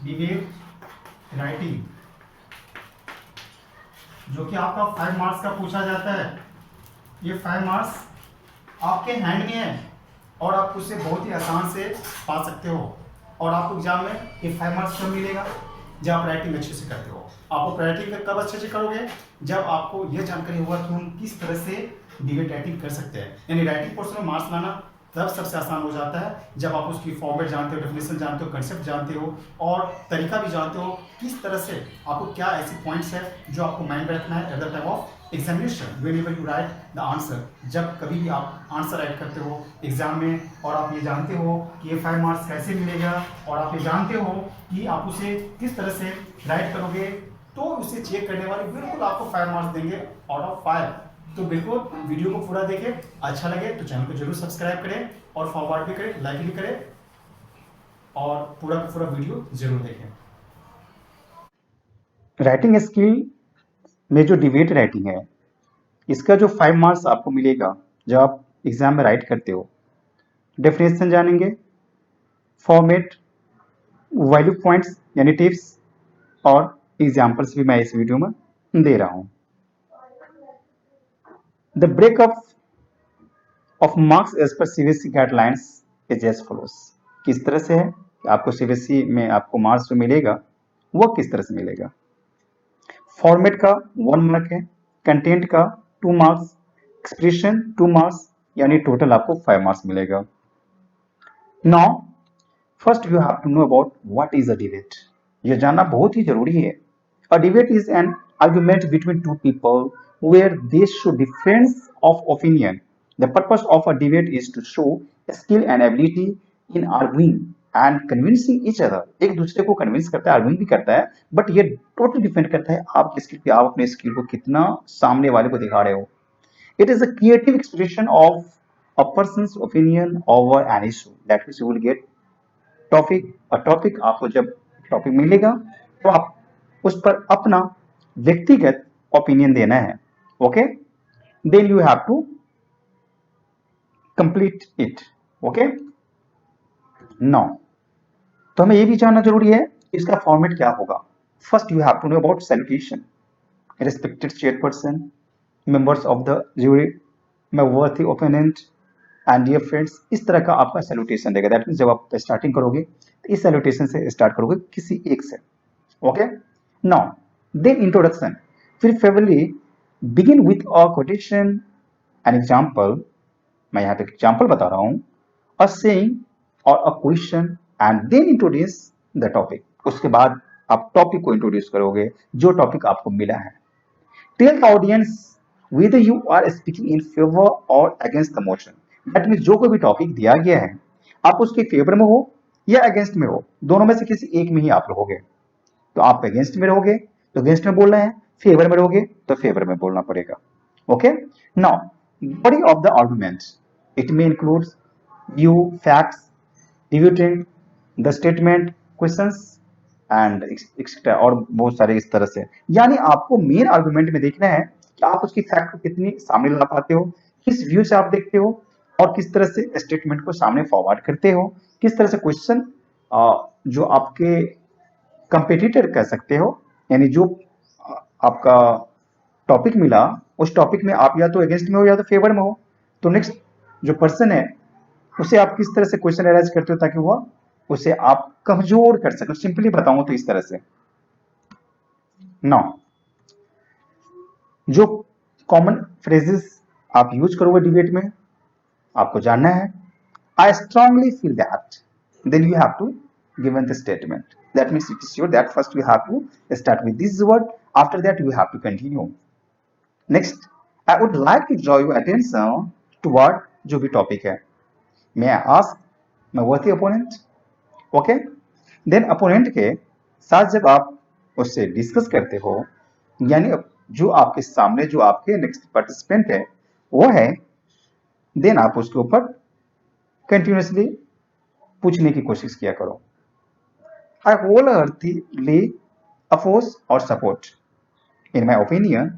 Debate writing, जो कि आपका 5 मार्क्स का पूछा जाता है। ये 5 मार्क्स आपके हैंड में है और आप उससे बहुत ही आसान से पा सकते हो। और आपको एग्जाम में ये 5 मार्क्स कब मिलेगा? जब आप राइटिंग अच्छे से करते हो। आपको राइटिंग कब अच्छे से करोगे? जब आपको यह जानकारी होगा कि हम किस तरह से डिबेट राइटिंग कर सकते हैं। यानी राइटिंग पोर्शन में मार्क्स लाना तब सबसे आसान हो जाता है जब आप उसकी फॉर्मेट जानते हो, डेफिनेशन जानते हो, कंसेप्ट जानते हो और तरीका भी जानते हो किस तरह से आपको क्या ऐसे पॉइंट्स है जो आपको माइंड में रखना है at the time of examination whenever you right the answer. जब कभी भी आप आंसर राइट करते हो एग्जाम में और आप ये जानते हो कि ये 5 मार्क्स कैसे मिलेगा और आप ये जानते हो कि आप उसे किस तरह से राइट करोगे, तो उसे चेक करने वाले बिल्कुल आपको 5 मार्क्स देंगे आउट ऑफ 5। तो बिल्कुल वीडियो को पूरा देखें, अच्छा लगे तो चैनल को जरूर सब्सक्राइब करें और फॉरवर्ड भी करें, लाइक भी करें और पूरा पूरा वीडियो जरूर देखें। राइटिंग स्किल में जो डिबेट राइटिंग है, इसका जो 5 मार्क्स आपको मिलेगा जब आप एग्जाम में राइट करते हो, डेफिनेशन जानेंगे, फॉर्मेट, वैल्यू पॉइंट्स यानी टिप्स और एग्जाम्पल्स भी मैं इस वीडियो में दे रहा हूं। The breakup of marks as per CBSE guidelines is as follows. किस तरह से है आपको सीबीएसई में आपको मार्क्स जो मिलेगा वो किस तरह से मिलेगा? फॉर्मेट का 1 मार्क है, कंटेंट का 2 मार्क्स, एक्सप्रेशन 2 मार्क्स, यानी टोटल आपको 5 मार्क्स मिलेगा। Now first you have to know about what is a debate. यह जानना बहुत ही जरूरी है। A debate is an argument between two people where they show difference of opinion. The purpose of a debate is to show skill and ability in arguing and convincing each other. एक दूसरे को convince करता है, arguing भी करता है, but ये totally depend करता है आपकी स्किल पे, आप अपने स्किल को कितना सामने वाले को दिखा रहे हो। It is a creative expression of a person's opinion over an issue. That means you will get topic, और टॉपिक आपको जब टॉपिक मिलेगा तो आप उस पर अपना व्यक्तिगत ओपिनियन देना है। Okay, then you have to complete it. Okay, now तो हमें ये भी जानना जरूरी है इसका फॉर्मेट क्या होगा। First you have to know about salutation. Respected chairperson, members of the jury, my worthy opponent and dear friends, इस तरह का आपका सैल्यूटेशन रहेगा। दैट मीन्स जब आप स्टार्टिंग करोगे तो इस सैल्यूटेशन से स्टार्ट करोगे किसी एक से। ओके, नाउ देन इंट्रोडक्शन, फिर favourably begin with a quotation an example. मैं यहाँ पे एग्जाम्पल बता रहा हूँ, अ सेइंग और a question and then introduce the topic. उसके बाद आप टॉपिक को इंट्रोड्यूस करोगे जो टॉपिक आपको मिला है। Tell the audience whether you are speaking in favor or against the motion. That means जो कोई भी टॉपिक दिया गया है आप उसके फेवर में हो या अगेंस्ट में हो, दोनों में से किसी एक में ही आप रहोगे। तो आप अगेंस्ट में रहोगे तो अगेंस्ट में बोलना है, फेवर में रहोगे तो फेवर में बोलना पड़ेगा। Okay, now body of the argument, it may include view, facts, debutant, the statement, questions and etcetera, और बहुत सारे इस तरह से। यानी आपको मेन आर्गुमेंट में देखना है कि आप उसकी फैक्ट को कितनी सामने ला पाते हो, किस व्यू से आप देखते हो और किस तरह से स्टेटमेंट को सामने फॉरवर्ड करते हो, किस तरह से क्वेश्चन जो आपके कंपेटिटर कह सकते हो, यानी जो आपका टॉपिक मिला उस टॉपिक में आप या तो अगेंस्ट में हो या तो फेवर में हो, तो नेक्स्ट जो पर्सन है उसे आप किस तरह से क्वेश्चन अरेज करते हो ताकि वह उसे आप कमजोर कर सके। सिंपली बताऊं तो इस तरह से। नाउ जो कॉमन फ्रेजेस आप यूज करोगे डिबेट में आपको जानना है। I strongly feel that, then you have to given the statement. That means it is sure that first you have to start with this word, after that you have to continue. Next, I would like to draw your attention toward जो भी topic है। May I ask my worthy opponent. Okay, then opponent के साथ जब आप उससे discuss करते हो, यानी जो आपके सामने जो आपके नेक्स्ट पार्टिसिपेंट है वो है, देन आप उसके ऊपर कंटिन्यूसली पूछने की कोशिश किया करो। आई होलहार्टेडली अपोज और सपोर्ट, इन माय ओपिनियन,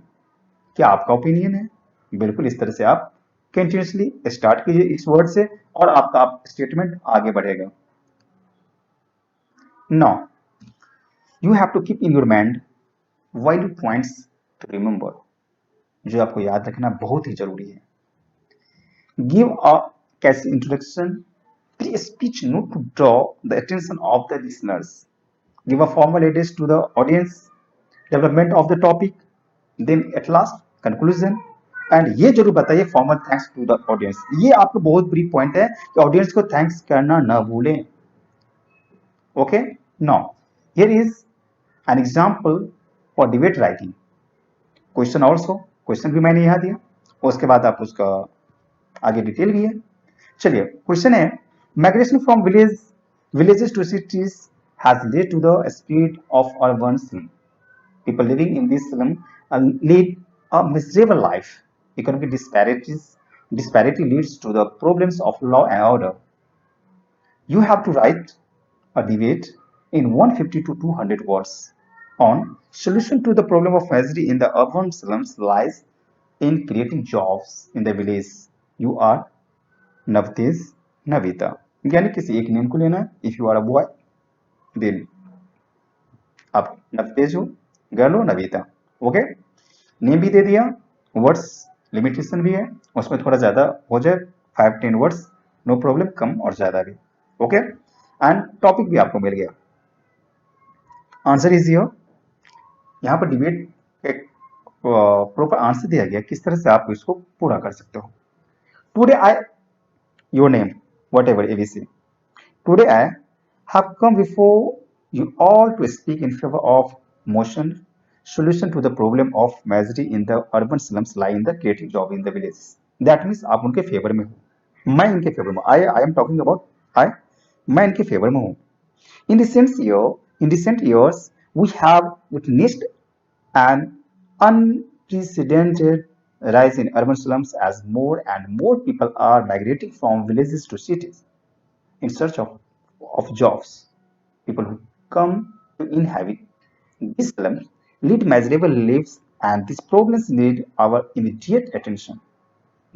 क्या आपका ओपिनियन है? बिल्कुल इस तरह से आप कंटिन्यूसली स्टार्ट कीजिए इस वर्ड से और आपका स्टेटमेंट आगे बढ़ेगा। Now You have to keep in your mind value points to remember, जो आपको याद रखना बहुत ही जरूरी है. Give a catchy introduction. The speech note to draw the attention of the listeners. Give a formal address to the audience. Development of the topic. Then at last conclusion. And ये जरूर बताइए formal thanks to the audience. ये आपका बहुत बड़ी point है कि audience को थैंक्स करना ना भूलें. Okay, now here is an example for debate writing. Question also, question भी मैंने यहाँ दिया, उसके बाद आप उसका आगे डिटेल भी है. चलिए क्वेश्चन है, migration from villages to cities has led to the spread of urban slum. People living in this slum lead a miserable life. Economic disparity leads to the problems of law and order. You have to write a debate in 150 to 200 words on solution to the problem of misery in the urban slums lies in creating jobs in the village. You are Navtej Navita, यानी किसी एक name को लेना है. If you are a boy then आप नवतेज हो, girl हो Navita. Okay, name भी दे दिया, वर्ड्स लिमिटेशन भी है, उसमें थोड़ा ज्यादा हो जाए 5-10 वर्ड्स, नो प्रॉब्लम, कम और ज्यादा भी. ओके, एंड टॉपिक भी आपको मिल गया. Answer is here. यहाँ पर डिबेट एक प्रॉपर आंसर दिया गया किस तरह से आप इसको पूरा कर सकते हो. Today I, your name, whatever ABC. Today I have come before you all to speak in favor of motion solution to the problem of misery in the urban slums lie in the creating job in the villages. That means आप उनके favour में हो, मैं इनके favour में. I am talking about I, मैं इनके favour में हूँ. In recent years, we have witnessed an unprecedented rise in urban slums as more and more people are migrating from villages to cities in search of jobs. People who come to inhabit these slums lead miserable lives, and these problems need our immediate attention.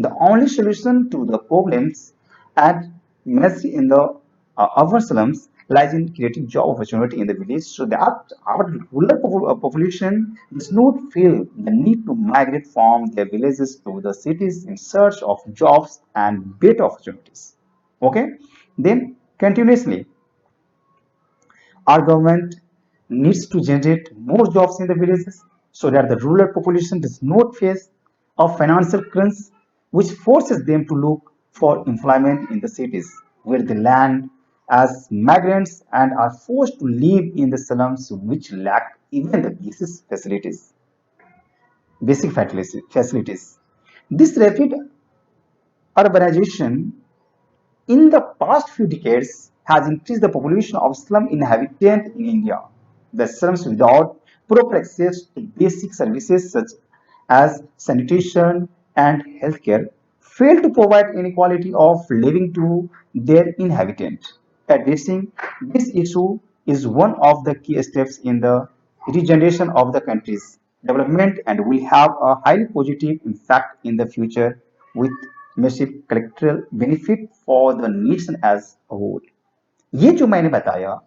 The only solution to the problems and misery in the urban slums lies in creating job opportunity in the village so that our rural population does not feel the need to migrate from their villages to the cities in search of jobs and better opportunities. Okay, then continuously our government needs to generate more jobs in the villages so that the rural population does not face a financial crunch which forces them to look for employment in the cities where they land as migrants and are forced to live in the slums which lack even the basic facilities. This rapid urbanization in the past few decades has increased the population of slum inhabitants in India. The slums without proper access to basic services such as sanitation and healthcare fail to provide inequality of living to their inhabitants. Addressing this issue is one of the key steps in the regeneration of the country's development and will have a highly positive impact in the future with massive collectoral benefit for the nation as a whole. ये जो मैंने बताया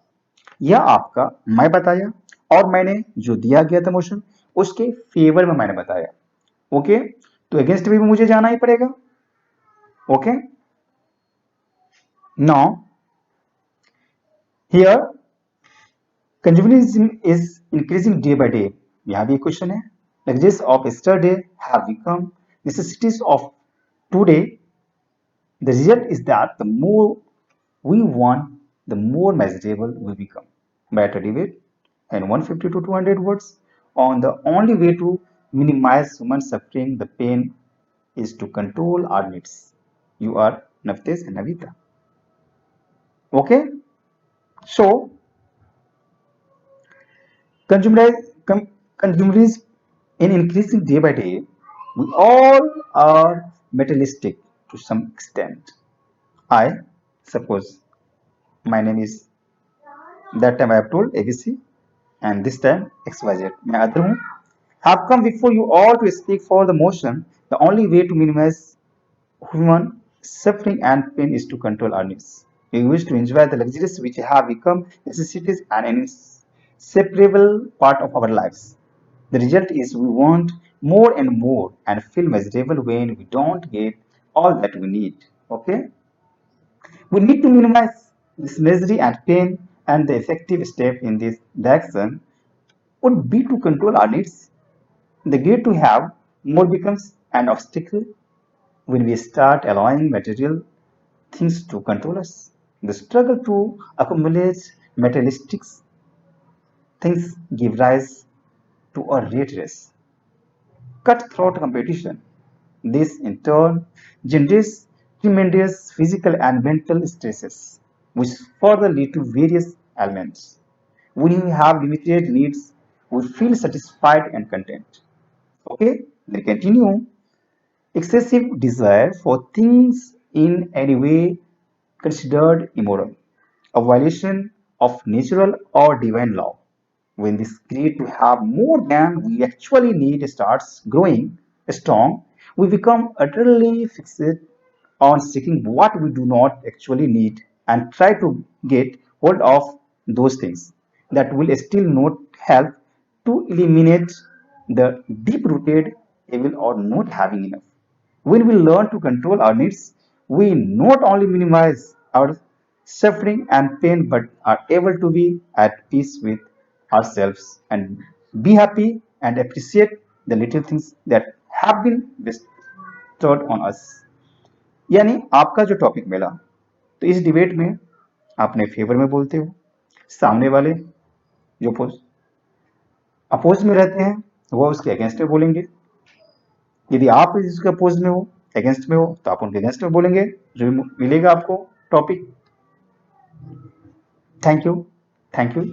यह आपका मैं बताया और मैंने जो दिया गया था मोशन उसके फेवर में मैंने बताया. ओके, तो अगेंस्ट भी मुझे जाना ही पड़ेगा. Okay, now here consumerism is increasing day by day. यहाँ भी एक क्वेश्चन है. Luxuries of yesterday have become necessities of today. The result is that the more we want, the more miserable we become. Better debate in 150 to 200 words on the only way to minimize human suffering, the pain is to control our needs. You are Navtesh and Navita. Okay? So, consumerism in increasing day by day, we all are materialistic to some extent. I suppose my name is, that time I have told ABC and this time XYZ. मैं other हूँ. Have come before you all to speak for the motion. The only way to minimize human suffering and pain is to control our needs. We wish to enjoy the luxuries which have become necessities and separable part of our lives. The result is we want more and more and feel miserable when we don't get all that we need. Okay? We need to minimize this misery and pain, and the effective step in this direction would be to control our needs. The greed to have more becomes an obstacle when we start allowing material things to control us. The struggle to accumulate materialistic things give rise to a rat race, cutthroat competition. This in turn generates tremendous physical and mental stresses, which further lead to various ailments. When you have limited needs, we feel satisfied and content. Okay, they continue. Excessive desire for things in any way considered immoral, a violation of natural or divine law. When this greed to have more than we actually need starts growing strong, we become utterly fixated on seeking what we do not actually need and try to get hold of those things that will still not help to eliminate the deep rooted evil or not having enough. When we learn to control our needs, we not only minimize our suffering and pain but are able to be at peace with ourselves and be happy and appreciate the little things that have been bestowed on us. यानी आपका जो topic मिला तो इस debate में आपने favour में बोलते हो, सामने वाले जो अपोज में रहते हैं वो उसके अगेंस्ट में बोलेंगे। यदि आप इसके अपोज में हो, अगेंस्ट में हो, तो आप उनके अगेंस्ट में बोलेंगे, जो मिलेगा आपको टॉपिक। Thank you.